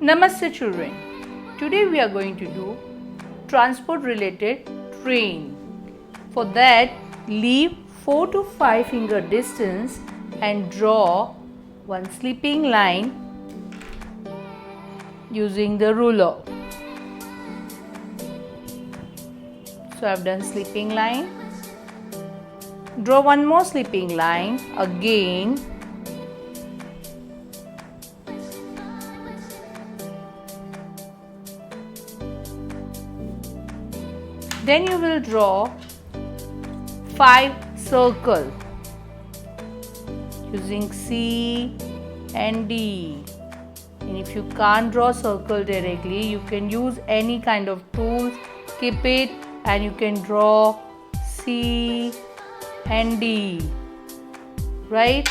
Namaste children. Today we are going to do transport related train. For that, leave 4 to 5 finger distance and draw one sleeping line using the ruler. So I have done sleeping line. Draw one more sleeping line again. Then you will draw 5 circles using C and D. And if you can't draw circle directly, you can use any kind of tools. Keep it and you can draw C and D. Right?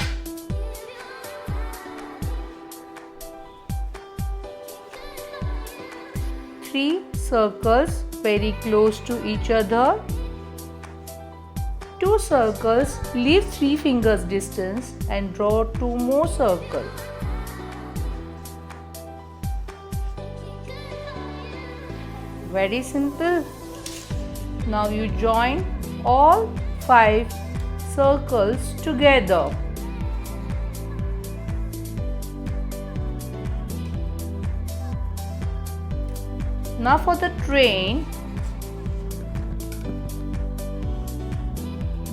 Three circles very close to each other. 2 circles, leave 3 fingers distance and draw 2 more circles. Very simple. Now you join all 5 circles together. Now for the train,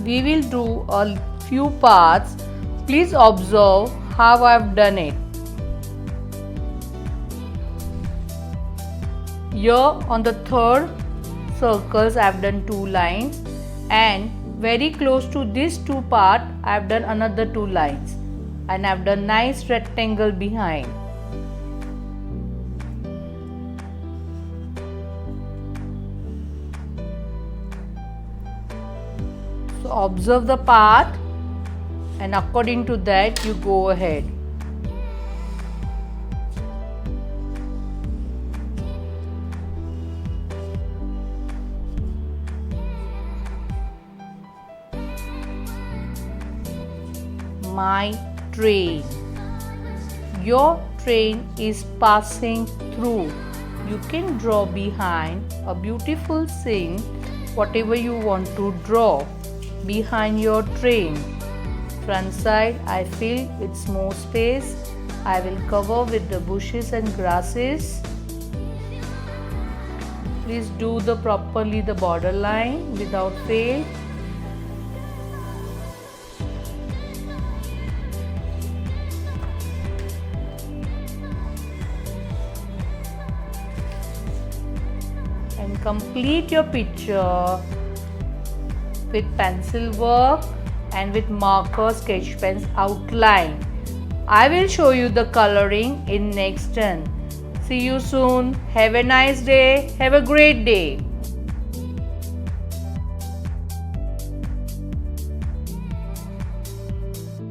we will do a few parts. Please observe how I have done it. Here on the third circles I have done 2 lines, and very close to these 2 parts I have done another 2 lines, and I have done nice rectangle behind. So observe the path and according to that you go ahead. My train. Your train is passing through. You can draw behind a beautiful scene, whatever you want to draw behind your train. Front side I feel it's more space. I will cover with the bushes and grasses. Please do properly the border line without fail. And complete your picture with pencil work and with marker sketch pens outline. I will show you the coloring in next turn. See you soon. Have a nice day. Have a great day.